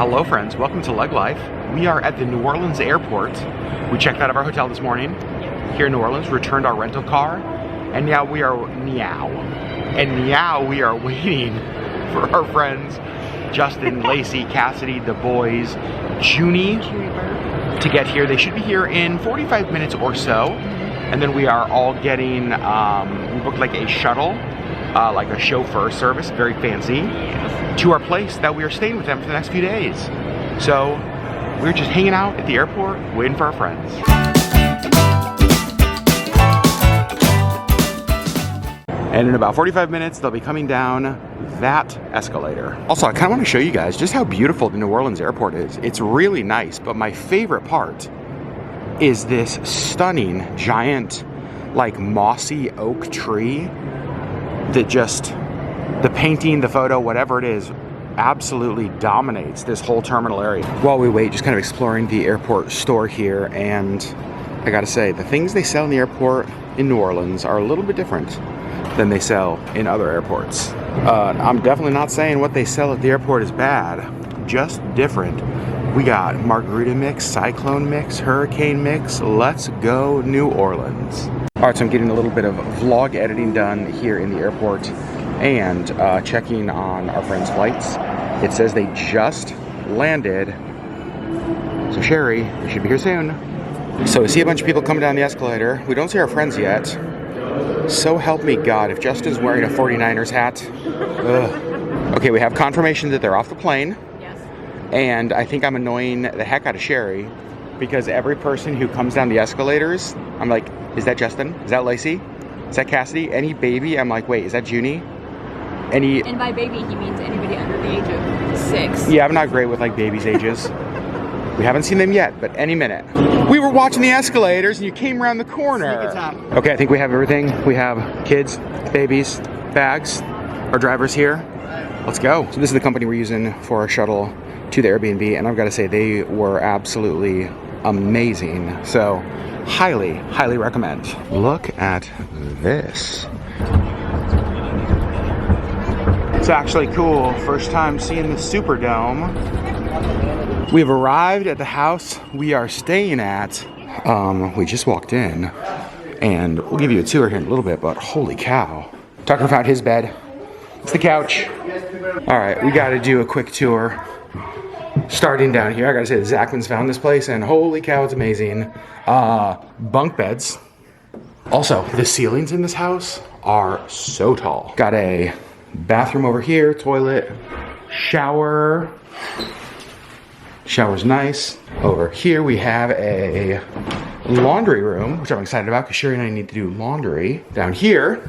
Hello friends, welcome to LeggLife. We are at the New Orleans airport. We checked out of our hotel this morning here in New Orleans, returned our rental car, and now we are we are waiting for our friends Justin, Lacey, Cassidy, the boys, Junie to get here. They should be here in 45 minutes or so, and then we are all getting, we booked like a shuttle, like a chauffeur service, very fancy, to our place that we are staying with them for the next few days. So we're just hanging out at the airport, waiting for our friends. And in about 45 minutes, they'll be coming down that escalator. Also, I kind of want to show you guys just how beautiful the New Orleans airport is. It's really nice, but my favorite part is this stunning, giant, like mossy oak tree that just, the painting, the photo, whatever it is, absolutely dominates this whole terminal area. While we wait, just kind of exploring the airport store here, and I gotta say, the things they sell in the airport in New Orleans are a little bit different than they sell in other airports. I'm definitely not saying what they sell at the airport is bad, just different. We got margarita mix, cyclone mix, hurricane mix. Let's go New Orleans. All right, so I'm getting a little bit of vlog editing done here in the airport and checking on our friends' flights. It says they just landed. So Sherry, we should be here soon. So we see a bunch of people coming down the escalator. We don't see our friends yet. So help me God, if Justin's wearing a 49ers hat. Ugh. Okay, we have confirmation that they're off the plane. Yes. And I think I'm annoying the heck out of Sherry because every person who comes down the escalators, I'm like, is that Justin? Is that Lacey? Is that Cassidy? Any baby? I'm like, wait, is that Junie? And by baby, he means anybody under the age of 6. Yeah, I'm not great with like babies' ages. We haven't seen them yet, but any minute. We were watching the escalators and you came around the corner. Okay, I think we have everything. We have kids, babies, bags, our driver's here. Let's go. So this is the company we're using for our shuttle to the Airbnb, and I've got to say they were absolutely amazing. So highly, highly recommend. Look at this. It's actually cool. First time seeing the Superdome. We've arrived at the house we are staying at. We just walked in, and we'll give you a tour here in a little bit, but holy cow. Tucker found his bed. It's the couch. All right, we gotta do a quick tour. Starting down here, I gotta say the Zachmans found this place, and holy cow, it's amazing. Bunk beds. Also, the ceilings in this house are so tall. Got a bathroom over here, toilet, shower. Shower's nice. Over here we have a laundry room, which I'm excited about because Sherry and I need to do laundry. Down here,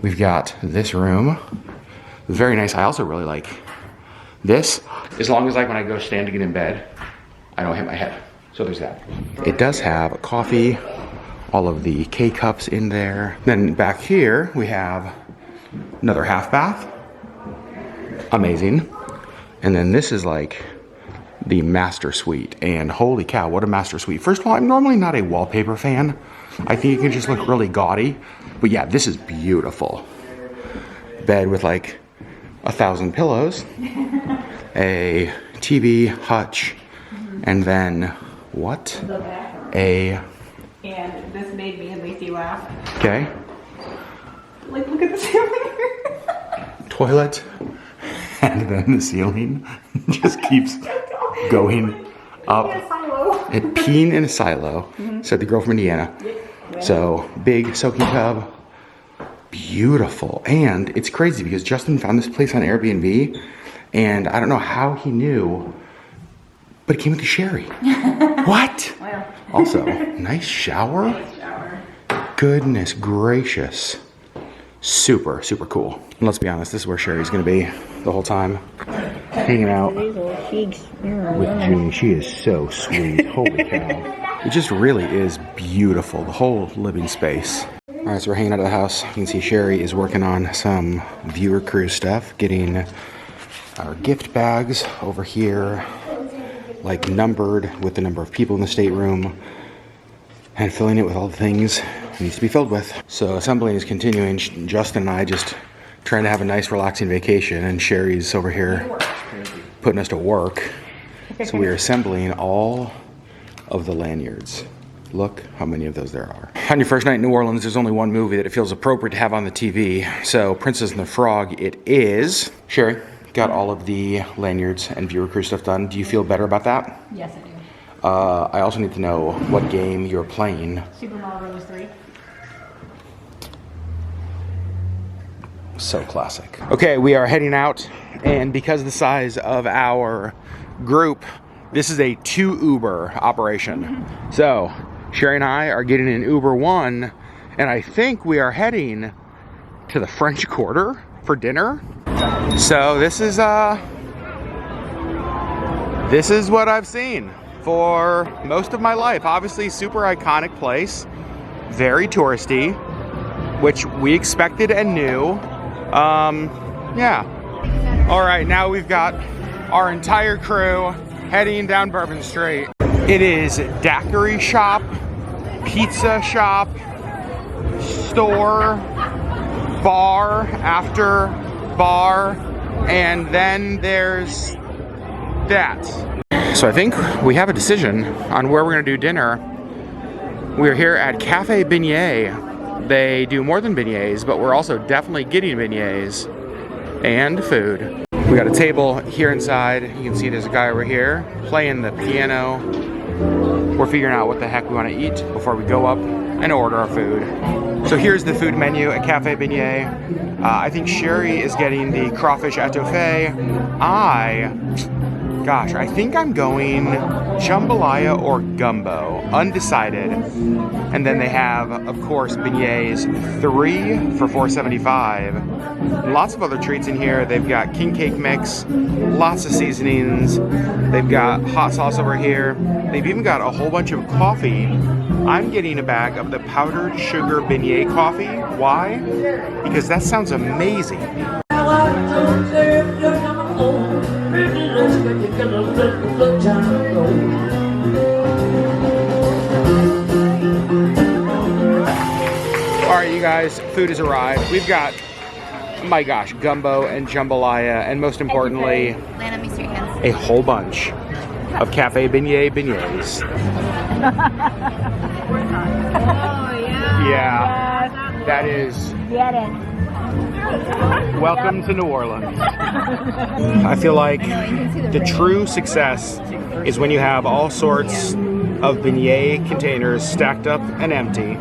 we've got this room. Very nice. I also really like this. As long as like when I go stand to get in bed, I don't hit my head. So there's that. It does have coffee, all of the K-cups in there. Then back here, we have another half bath. Amazing. And then this is like the master suite, and holy cow, what a master suite. First of all, I'm normally not a wallpaper fan. I think it can just look really gaudy, but yeah, this is beautiful. Bed with like 1,000 pillows, a TV, hutch, and then what? And this made me and Lacey laugh. Okay. Like, look at the ceiling. Toilet. And then the ceiling just keeps going up. And peeing in a silo, said the girl from Indiana. So big soaking tub, beautiful. And it's crazy because Justin found this place on Airbnb, and I don't know how he knew, but it came with the Sherry. What? Wow. Also, nice shower. Goodness gracious. Super, super cool. And let's be honest, this is where Sherry's gonna be the whole time. Hanging out with Junie. She is so sweet. Holy cow. It just really is beautiful, the whole living space. All right, so we're hanging out at the house. You can see Sherry is working on some viewer cruise stuff, getting our gift bags over here, like numbered with the number of people in the stateroom, and filling it with all the things it needs to be filled with. So assembling is continuing. Justin and I just trying to have a nice relaxing vacation, and Sherry's over here putting us to work. So we are assembling all of the lanyards. Look how many of those there are. On your first night in New Orleans, there's only one movie that it feels appropriate to have on the TV. So Princess and the Frog it is. Sherry, got all of the lanyards and viewer crew stuff done. Do you feel better about that? Yes, I do. I also need to know what game you're playing. Super Mario Bros. 3. So classic. Okay, we are heading out, and because of the size of our group, this is a 2 Uber operation. So Sherry and I are getting an Uber 1, and I think we are heading to the French Quarter for dinner. So this is what I've seen for most of my life. Obviously, super iconic place, very touristy, which we expected and knew. Yeah. All right, now we've got our entire crew heading down Bourbon Street. It is daiquiri shop, pizza shop, store, bar, after bar, and then there's that. So I think we have a decision on where we're gonna do dinner. We're here at Cafe Beignet. They do more than beignets, but we're also definitely getting beignets and food. We got a table here inside. You can see there's a guy over here playing the piano. We're figuring out what the heck we want to eat before we go up and order our food. So here's the food menu at Cafe Beignet. I think Sherry is getting the crawfish etouffee. I think I'm going jambalaya or gumbo, undecided. And then they have, of course, beignets, 3 for $4.75. Lots of other treats in here. They've got king cake mix, lots of seasonings. They've got hot sauce over here. They've even got a whole bunch of coffee. I'm getting a bag of the powdered sugar beignet coffee. Why? Because that sounds amazing. Alright, you guys, food has arrived. We've got, oh my gosh, gumbo and jambalaya, and most importantly, a whole bunch of Cafe Beignet beignets. Yeah, that is. Get it. Welcome to New Orleans. I feel like the true success is when you have all sorts of beignet containers stacked up and empty.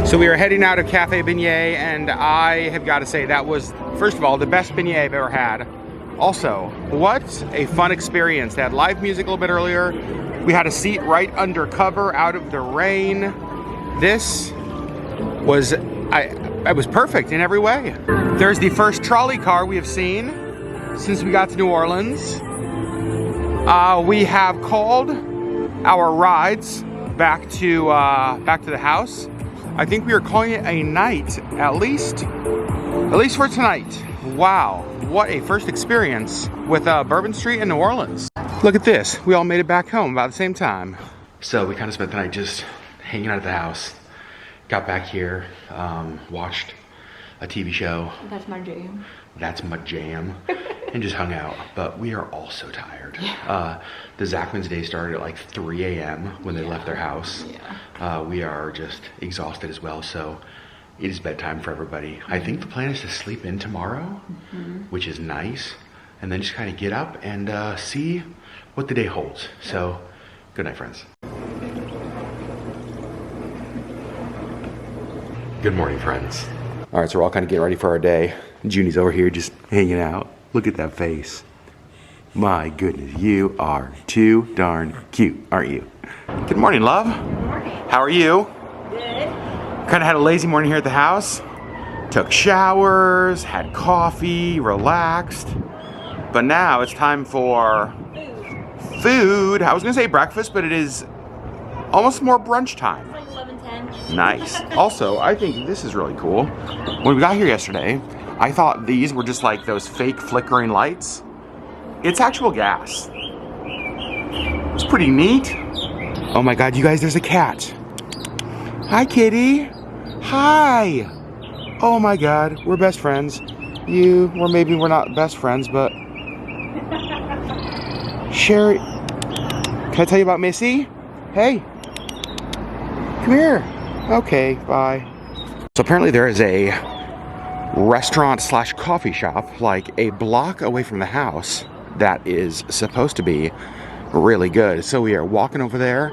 So we are heading out of Cafe Beignet, and I have got to say that was, first of all, the best beignet I've ever had. Also, what a fun experience. They had live music a little bit earlier. We had a seat right under cover out of the rain. This was, I was perfect in every way. There's the first trolley car we have seen since we got to New Orleans. We have called our rides back to the house. I think we are calling it a night, at least for tonight. Wow, what a first experience with Bourbon Street in New Orleans. Look at this, we all made it back home about the same time. So we kind of spent the night just hanging out at the house. Got back here, watched a TV show. That's my jam. That's my jam. And just hung out. But we are all so tired. Yeah. The Zachman's day started at like 3 a.m. when they left their house. Yeah. We are just exhausted as well. So it is bedtime for everybody. I think the plan is to sleep in tomorrow, which is nice. And then just kind of get up and see what the day holds. So good night, friends. Good morning, friends. All right, so we're all kind of getting ready for our day. Junie's over here just hanging out. Look at that face. My goodness, you are too darn cute, aren't you? Good morning, love. Good morning. How are you? Good. Kind of had a lazy morning here at the house. Took showers, had coffee, relaxed. But now it's time for food. I was gonna say breakfast, but it is almost more brunch time. It's like 11:10. Nice. Also, I think this is really cool. When we got here yesterday, I thought these were just like those fake flickering lights. It's actual gas. It's pretty neat. Oh my God, you guys, there's a cat. Hi, kitty. Hi. Oh my God, we're best friends. Or maybe we're not best friends, but Sherry, can I tell you about Missy? Hey, come here. Okay, bye. So apparently there is a restaurant slash coffee shop like a block away from the house that is supposed to be really good. So we are walking over there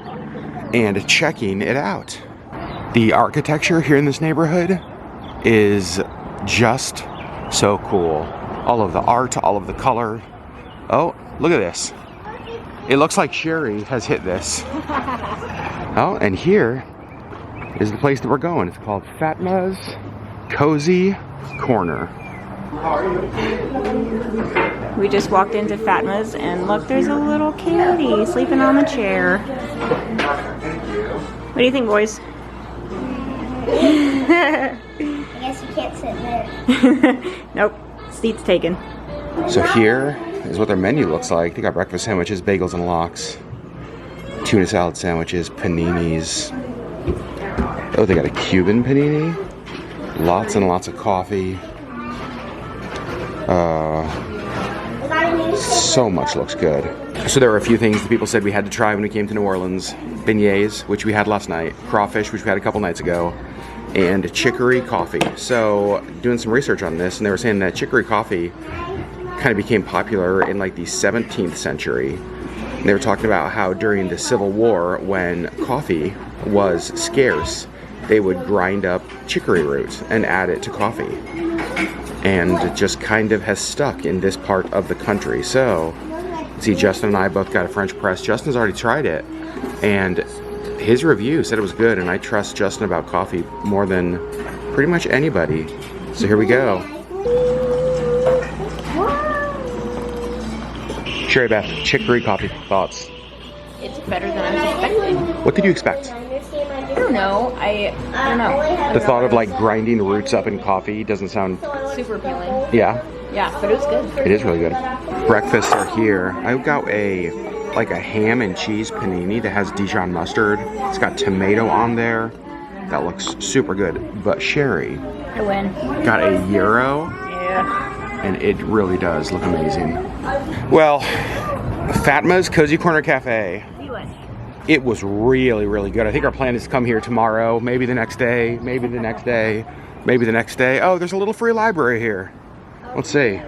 and checking it out. The architecture here in this neighborhood is just so cool. All of the art, all of the color. Oh, look at this. It looks like Sherry has hit this. Oh, and here is the place that we're going. It's called Fatima's Cozy Corner. We just walked into Fatima's and look, there's a little kitty sleeping on the chair. What do you think, boys? I guess you can't sit there. Nope, seat's taken. So here is what their menu looks like. They got breakfast sandwiches, bagels and lox, tuna salad sandwiches, paninis. Oh, they got a Cuban panini. Lots and lots of coffee. So much looks good. So there were a few things that people said we had to try when we came to New Orleans. Beignets, which we had last night. Crawfish, which we had a couple nights ago. And chicory coffee. So doing some research on this, and they were saying that chicory coffee kind of became popular in like the 17th century. And they were talking about how during the Civil War, when coffee was scarce, they would grind up chicory root and add it to coffee. And it just kind of has stuck in this part of the country. So, see, Justin and I both got a French press. Justin's already tried it, and his review said it was good, and I trust Justin about coffee more than pretty much anybody. So here we go. Sherry Beth, chicory coffee thoughts. It's better than I was expecting. What did you expect? I don't know. I don't know. The thought of like grinding roots up in coffee doesn't sound Super appealing. Yeah. Yeah, but it was good. It is really good. Breakfasts are here. I got a ham and cheese panini that has Dijon mustard. It's got tomato on there. That looks super good. But Sherry I win. got a gyro, Yeah. and it really does look amazing. Well, Fatima's Cozy Corner Cafe. It was really, really good. I think our plan is to come here tomorrow, maybe the next day, maybe the next day, maybe the next day. Oh, there's a little free library here. Let's see. See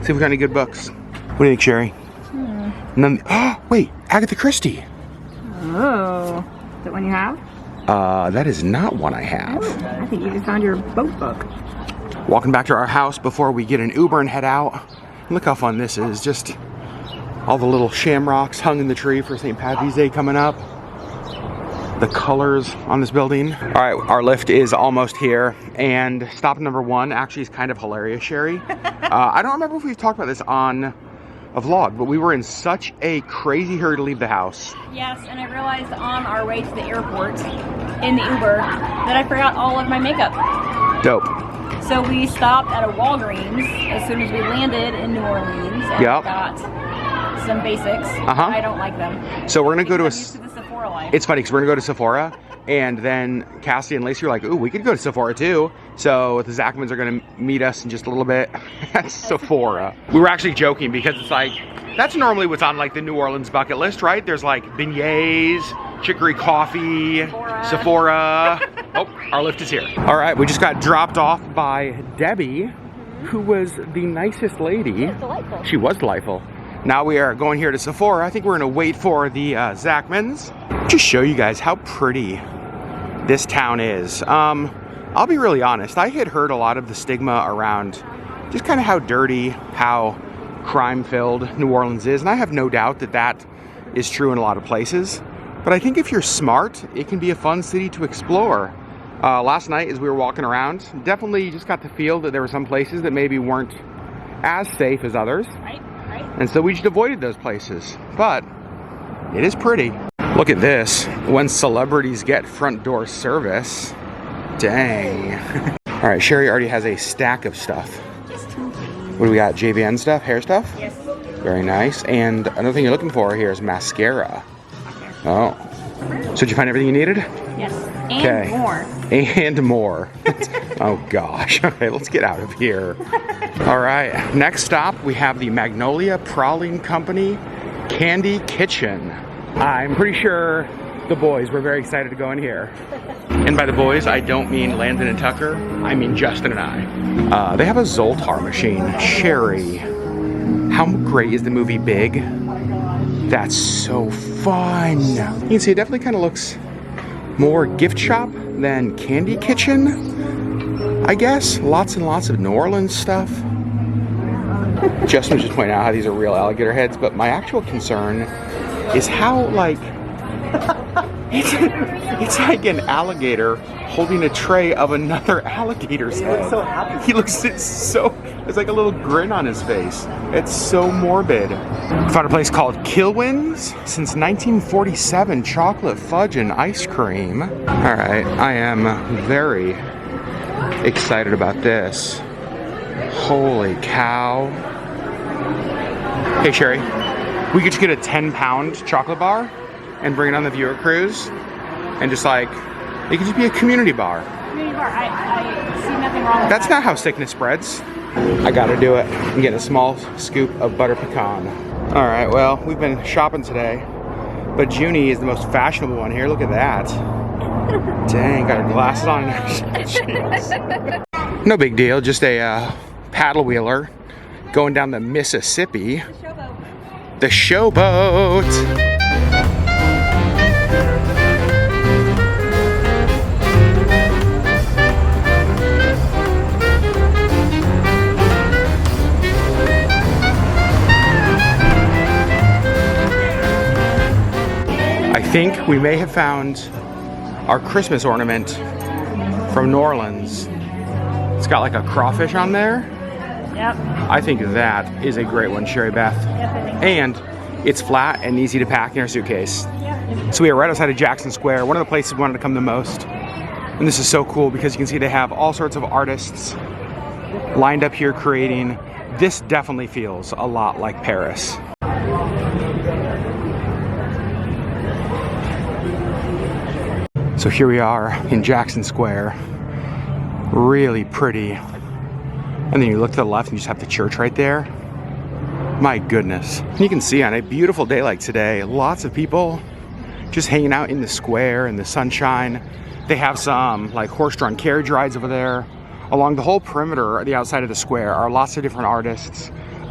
if we got any good books. What do you think, Sherry? None. Oh, wait, Agatha Christie. Oh. Is that one you have? That is not one I have. I think you just found your boat book. Walking back to our house before we get an Uber and head out. Look how fun this is. Just all the little shamrocks hung in the tree for St. Patty's Day coming up. The colors on this building. All right, our lift is almost here, and stop number one actually is kind of hilarious, Sherry. I don't remember if we've talked about this on a vlog, but we were in such a crazy hurry to leave the house. Yes, and I realized on our way to the airport in the Uber that I forgot all of my makeup. Dope. So we stopped at a Walgreens as soon as we landed in New Orleans and got some basics. I don't like them. So we're gonna go to a. Used to the Sephora life. It's funny because we're gonna go to Sephora, and then Cassie and Lacey are like, "Ooh, we could go to Sephora too." So the Zachmans are gonna meet us in just a little bit at Sephora. We were actually joking because it's like that's normally what's on like the New Orleans bucket list, right? There's like beignets, chicory coffee, Sephora. Oh, our lift is here. All right, we just got dropped off by Debbie, who was the nicest lady. Delightful. She was delightful. Now we are going here to Sephora. I think we're gonna wait for the Zachmans. Just show you guys how pretty this town is. I'll be really honest, I had heard a lot of the stigma around just kind of how dirty, how crime-filled New Orleans is, and I have no doubt that that is true in a lot of places. But I think if you're smart, it can be a fun city to explore. Last night as we were walking around, definitely just got the feel that there were some places that maybe weren't as safe as others. Right. And so we just avoided those places. But it is pretty. Look at this. When celebrities get front door service. Dang. All right, Sherry already has a stack of stuff. What do we got? JVN stuff? Hair stuff? Yes. Very nice. And another thing you're looking for here is mascara. Oh. So did you find everything you needed? Yes. And more. And more. Oh gosh. Okay, let's get out of here. All right. Next stop, we have the Magnolia Prowling Company Candy Kitchen. I'm pretty sure the boys were very excited to go in here. And by the boys, I don't mean Landon and Tucker, I mean Justin and I. They have a Zoltar machine. Sherry, how great is the movie Big? That's so fun. You can see it definitely kind of looks more gift shop than Candy Kitchen, I guess. Lots and lots of New Orleans stuff. Justin was just pointing out how these are real alligator heads, but my actual concern is how, like, it's like an alligator holding a tray of another alligator's head. He looks so happy. He looks there's like a little grin on his face. It's so morbid. Found a place called Kilwin's since 1947, chocolate fudge and ice cream. All right, I am very excited about this. Holy cow. Hey Sherry, we could just get a 10-pound chocolate bar and bring it on the viewer cruise, and just like, it could just be a community bar. Community bar, I see nothing wrong with that. That's not how sickness spreads. I gotta do it. I'm getting a small scoop of butter pecan. All right, well, we've been shopping today, but Junie is the most fashionable one here. Look at that. Dang, got her glasses on. Jeez. No big deal, just a paddle wheeler going down the Mississippi. The showboat. I think we may have found our Christmas ornament from New Orleans. It's got like a crawfish on there. Yep. I think that is a great one, Sherry Beth. Yep, And it's flat and easy to pack in our suitcase. Yep. So we are right outside of Jackson Square, one of the places we wanted to come the most. And this is so cool because you can see they have all sorts of artists lined up here creating. This definitely feels a lot like Paris. So here we are in Jackson Square. Really pretty. And then you look to the left and you just have the church right there. My goodness. You can see on a beautiful day like today, lots of people just hanging out in the square in the sunshine. They have some like horse-drawn carriage rides over there. Along the whole perimeter, the outside of the square, are lots of different artists,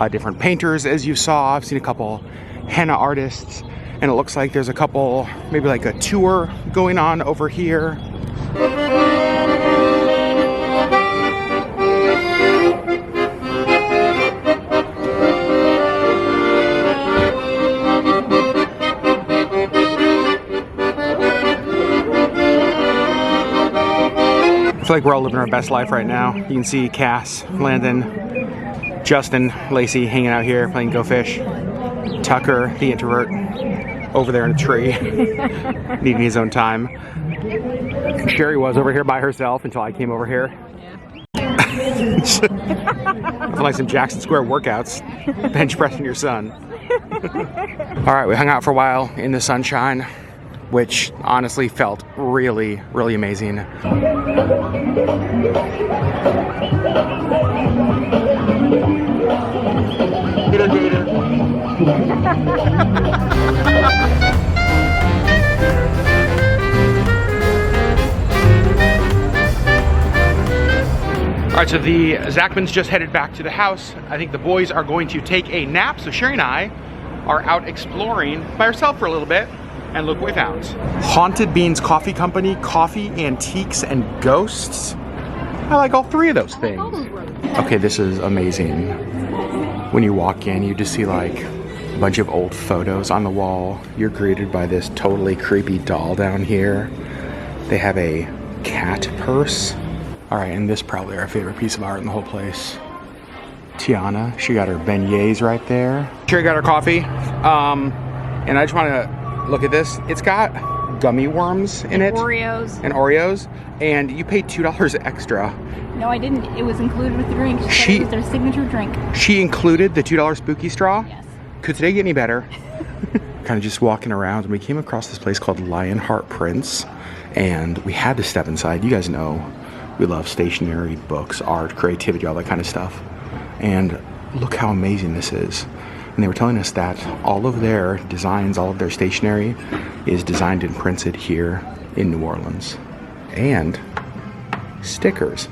different painters, as you saw. I've seen a couple henna artists, and it looks like there's a couple, maybe like a tour going on over here. I feel like we're all living our best life right now. You can see Cass, Landon, Justin, Lacey hanging out here playing Go Fish. Tucker, the introvert, over there in a tree, needing his own time. Sherry was over here by herself until I came over here. Yeah. I feel like some Jackson Square workouts, bench pressing your son. All right, we hung out for a while in the sunshine, which honestly felt really, really amazing. All right, so the Zachmans just headed back to the house. I think the boys are going to take a nap, so Sherry and I are out exploring by ourselves for a little bit. And look what we found. Haunted Beans Coffee Company, coffee, antiques, and ghosts. I like all three of those things. Okay, this is amazing. When you walk in, you just see like a bunch of old photos on the wall. You're greeted by this totally creepy doll down here. They have a cat purse. All right, and this probably our favorite piece of art in the whole place. Tiana, she got her beignets right there. Sherry got her coffee. And I just want to look at this. It's got gummy worms in it. Oreos. And Oreos. And you paid $2 extra. No, I didn't. It was included with the drink. It was their signature drink. She included the $2 spooky straw? Yes. Could today get any better? Kind of just walking around, and we came across this place called Lionheart Prints, and we had to step inside. You guys know we love stationery, books, art, creativity, all that kind of stuff. And look how amazing this is. And they were telling us that all of their designs, all of their stationery is designed and printed here in New Orleans. And stickers.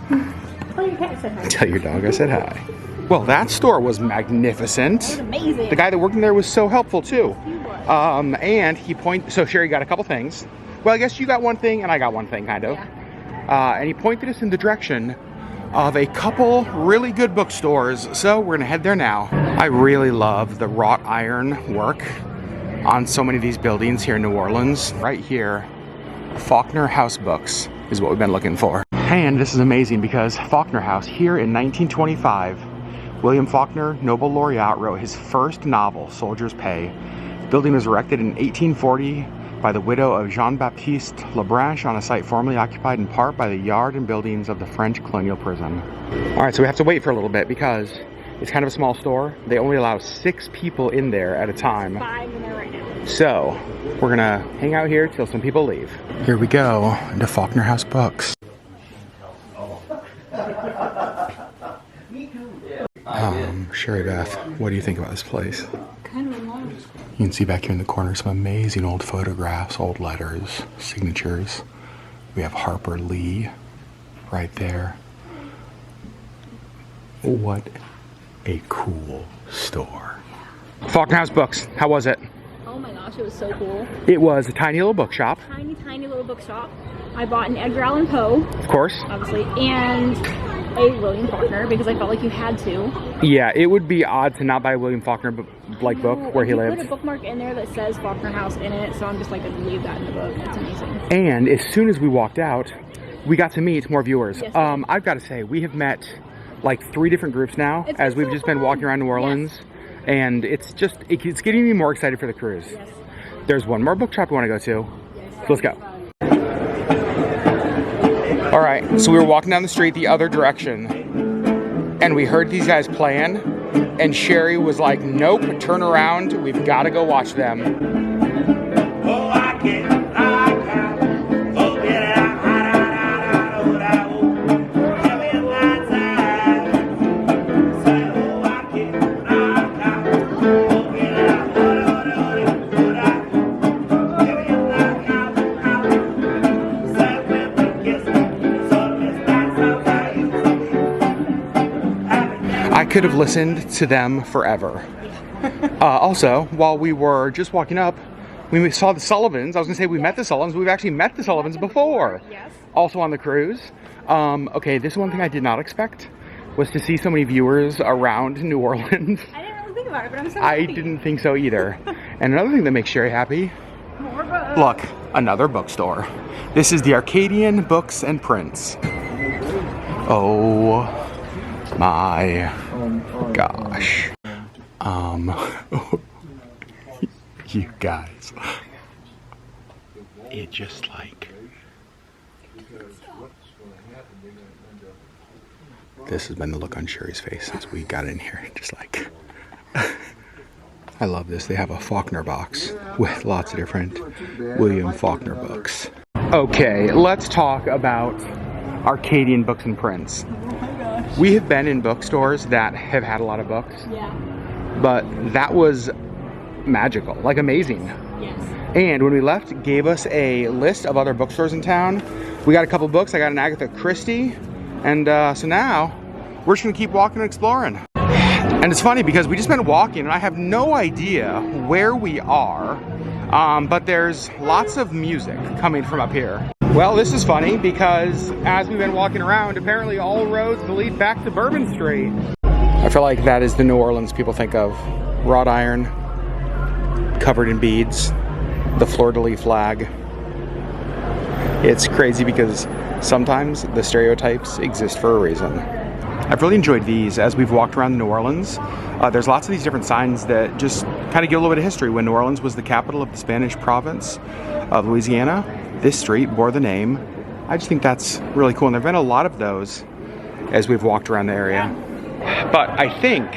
Tell your cat I said hi. Tell your dog I said hi. Well, that store was magnificent. It was amazing. The guy that worked in there was so helpful too. And he so Sherry got a couple things. Well, I guess you got one thing and I got one thing, kind of. Yeah. And he pointed us in the direction of a couple really good bookstores. So we're gonna head there now. I really love the wrought iron work on so many of these buildings here in New Orleans. Right here, Faulkner House Books is what we've been looking for. And this is amazing because Faulkner House, here in 1925, William Faulkner, Nobel laureate, wrote his first novel, Soldier's Pay. The building was erected in 1840 by the widow of Jean-Baptiste Lebranche on a site formerly occupied in part by the yard and buildings of the French colonial prison. All right, so we have to wait for a little bit because it's kind of a small store. They only allow 6 people in there at a time. 5 in there right now. So we're gonna hang out here till some people leave. Here we go, into Faulkner House Books. Sherry Beth, what do you think about this place? Kind of long. You can see back here in the corner some amazing old photographs, old letters, signatures. We have Harper Lee right there. What a cool store. Faulkner House Books, how was it? Oh my gosh, it was so cool. It was a tiny little bookshop. Tiny, tiny little bookshop. I bought an Edgar Allan Poe, Of course. obviously, and a William Faulkner because I felt like you had to. Yeah, it would be odd to not buy a William Faulkner book where he You lived. put a bookmark in there that says Faulkner House in it, so I'm just like, gonna leave that in the book. It's amazing. And as soon as we walked out, we got to meet more viewers. Yes, I've got to say, we have met like 3 different groups now It's as been we've so just been fun. walking around New Orleans. And it's getting me more excited for the cruise. Yes. There's one more book shop we want to go to. So let's go. All right, so we were walking down the street the other direction and we heard these guys playing and Sherry was like, nope, turn around. We've got to go watch them. Oh, I can't. I could have listened to them forever. Also, while we were just walking up, we saw the Sullivans. I was gonna say we met the Sullivans. We've actually met the Sullivans before. Yes. Also on the cruise. Okay, this is one thing I did not expect was to see so many viewers around New Orleans. I didn't really think about it, but I'm so I happy. didn't think so either. And another thing that makes Sherry happy, More books. look, another bookstore. This is the Arcadian Books and Prints. Oh my gosh. You guys. It just like, this has been the look on Sherry's face since we got in here. Just like, I love this. They have a Faulkner box with lots of different William Faulkner books. Okay, let's talk about Arcadian Books and Prints. We have been in bookstores that have had a lot of books, Yeah. but that was magical, like amazing. Yes. And when we left, gave us a list of other bookstores in town. We got a couple books. I got an Agatha Christie. And so now we're just gonna keep walking and exploring. And it's funny because we just been walking and I have no idea where we are, but there's lots of music coming from up here. Well, this is funny because as we've been walking around, apparently all roads lead back to Bourbon Street. I feel like that is the New Orleans people think of. Wrought iron, covered in beads, the fleur-de-lis flag. It's crazy because sometimes the stereotypes exist for a reason. I've really enjoyed these as we've walked around New Orleans. There's lots of these different signs that just kind of give a little bit of history. When New Orleans was the capital of the Spanish province of Louisiana, this street bore the name. I just think that's really cool, and there have been a lot of those as we've walked around the area. But I think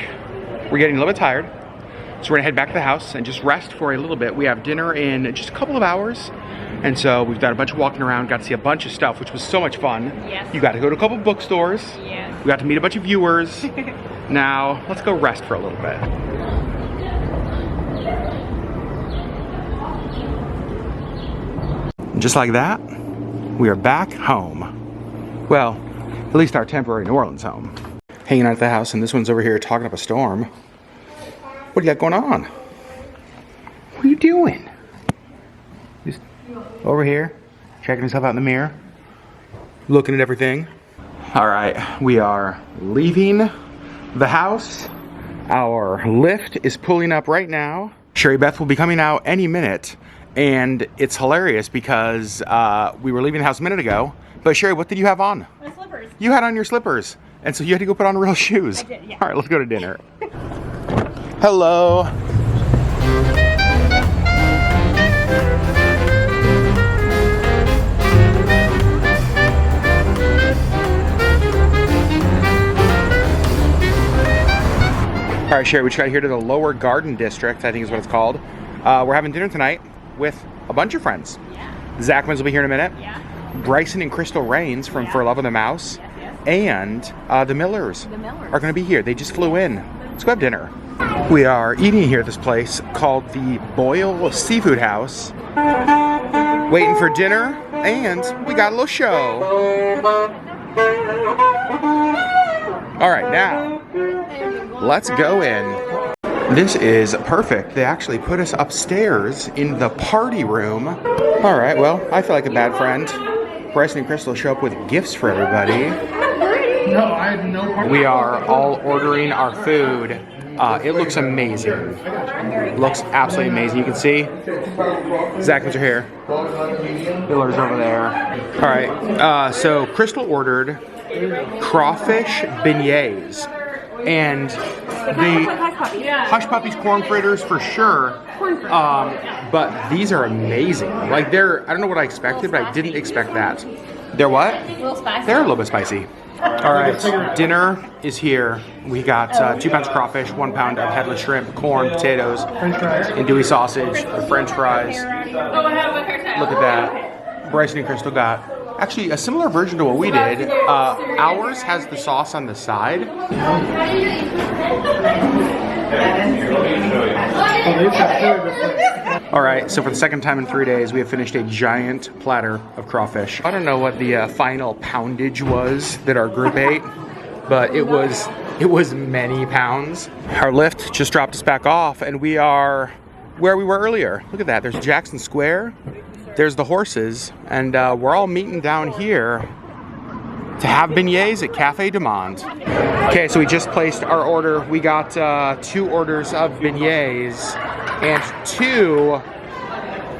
we're getting a little bit tired, so we're gonna head back to the house and just rest for a little bit. We have dinner in just a couple of hours, and so we've done a bunch of walking around, got to see a bunch of stuff, which was so much fun. Yes. You got to go to a couple of bookstores. Yes. We got to meet a bunch of viewers. Now, let's go rest for a little bit. just like that, we are back home. Well, at least our temporary New Orleans home. Hanging out at the house, and this one's over here talking up a storm. What do you got going on? What are you doing? Just over here, checking himself out in the mirror, looking at everything. All right, we are leaving the house. Our lift is pulling up right now. Sherry Beth will be coming out any minute, and it's hilarious because we were leaving the house a minute ago. But Sherry, what did you have on? My slippers. You had on your slippers, and so you had to go put on real shoes. I did, yeah. All right, let's go to dinner. Hello. All right, Sherry, we just got here to the Lower Garden District, I think is what it's called. We're having dinner tonight with a bunch of friends. Yeah. Zachmans will be here in a minute. Yeah. Bryson and Crystal Rains from For Love of the Mouse. Yes. And the Millers, The Millers are going to be here. They just flew in. Let's go have dinner. We are eating here at this place called the Boyle Seafood House. Waiting for dinner, and we got a little show. All right, now let's go in. This is perfect. They actually put us upstairs in the party room. All right, well, I feel like a bad friend. Bryson and Crystal show up with gifts for everybody. No, I had no part. We are all ordering our food. It looks amazing. Looks absolutely amazing. You can see Zachmans are here. Miller's over there. All right, so Crystal ordered crawfish beignets. And the hush puppies, corn fritters for sure. But these are amazing. Like I don't know what I expected, but I didn't expect that. They're what? A little spicy. They're a little bit spicy. All right, dinner is here. We got 2 pounds of crawfish, 1 pound of headless shrimp, corn, potatoes, andouille sausage, French fries. Look at that. Bryson and Crystal got actually a similar version to what we did. Ours has the sauce on the side. All right, so for the second time in 3 days, we have finished a giant platter of crawfish. I don't know what the final poundage was that our group ate, but it was many pounds. Our lift just dropped us back off, and we are where we were earlier. Look at that, there's Jackson Square, there's the horses, and we're all meeting down here to have beignets at Cafe du Monde. Okay, so we just placed our order. We got 2 orders of beignets and 2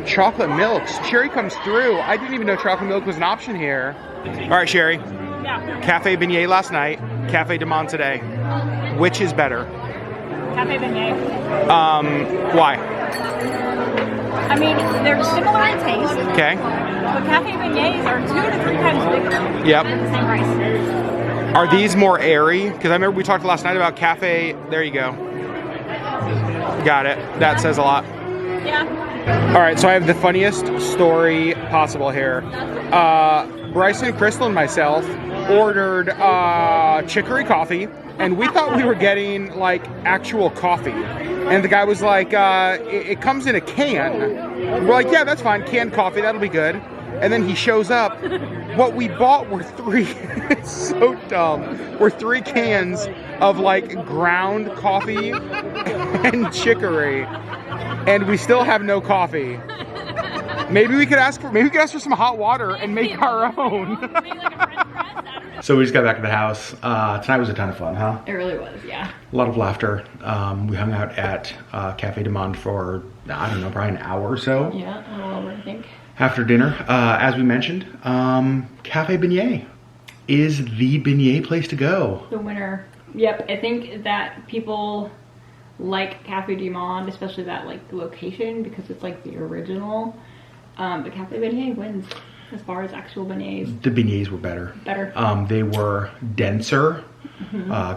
chocolate milks. Sherry comes through. I didn't even know chocolate milk was an option here. All right, Sherry. Yeah. Cafe beignet last night, Cafe du Monde today. Which is better? Cafe beignet. Why? I mean, they're similar in taste. Okay. But cafe beignets are 2 to 3 times bigger. Yep. At the same price. Are these more airy? Because I remember we talked last night about cafe. There you go. Got it. That says a lot. Yeah. All right, so I have the funniest story possible here. Bryson, Crystal, and myself ordered chicory coffee, and we thought we were getting like actual coffee. And the guy was like, it comes in a can. We're like, yeah, that's fine, canned coffee, that'll be good. And then he shows up. What we bought were 3, it's so dumb, were 3 cans of like ground coffee and chicory. And we still have no coffee. Maybe we could ask for some hot water and make our own. So we just got back to the house. Tonight was a ton of fun, huh? It really was, yeah. A lot of laughter. We hung out at Cafe du Monde for, I don't know, probably an hour or so. Yeah, a little over, I think. After dinner, as we mentioned, Cafe Beignet is the beignet place to go. The winner. Yep, I think that people like Cafe du Monde, especially that like location, because it's like the original. But Cafe Beignet wins as far as actual beignets. The beignets were better. They were denser.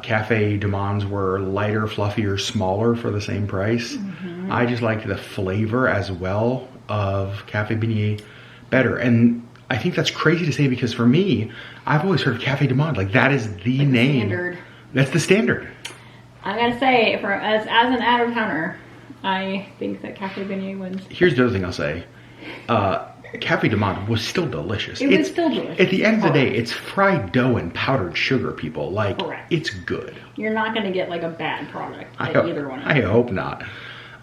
Cafe du Monde's were lighter, fluffier, smaller for the same price. I just liked the flavor as well of Cafe Beignet better. And I think that's crazy to say because for me, I've always heard of Cafe du Monde. Like that is the like name. Standard. That's the standard. I gotta say, as an out-of-towner, I think that Cafe Beignet wins. Here's the other thing I'll say. Cafe du Monde was still delicious. It was still delicious. At the end of the day, it's fried dough and powdered sugar, people. Like, Correct. it's good. You're not going to get like a bad product at either one of I them. hope not.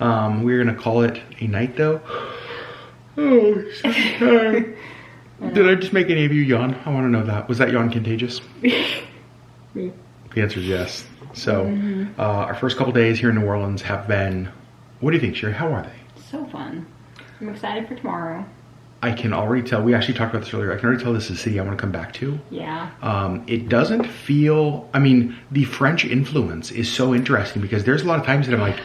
We're going to call it a night, though. Oh, so tired. Did I just make any of you yawn? I want to know that. Was that yawn contagious? Me. The answer is yes. So, our first couple days here in New Orleans have been, what do you think, Sherry? How are they? So fun. I'm excited for tomorrow. I can already tell, we actually talked about this earlier, I can already tell this is a city I want to come back to. Yeah. It doesn't feel, I mean, the French influence is so interesting because there's a lot of times that I'm like,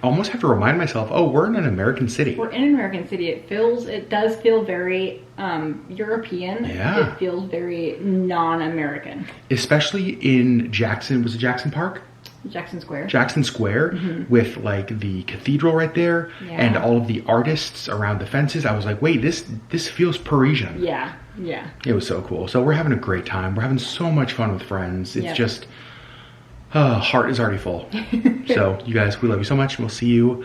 almost have to remind myself, oh, we're in an American city. We're in an American city. It does feel very European. Yeah. It feels very non-American. Especially in Jackson, was it Jackson Park? Jackson Square. Jackson Square with like the cathedral right there and all of the artists around the fences. I was like, wait, this feels Parisian. Yeah, yeah. It was so cool. So we're having a great time. We're having so much fun with friends. It's just, heart is already full. So you guys, we love you so much. We'll see you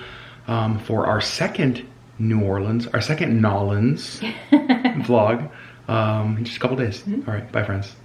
for our second Nolans vlog in just a couple days. All right, bye friends.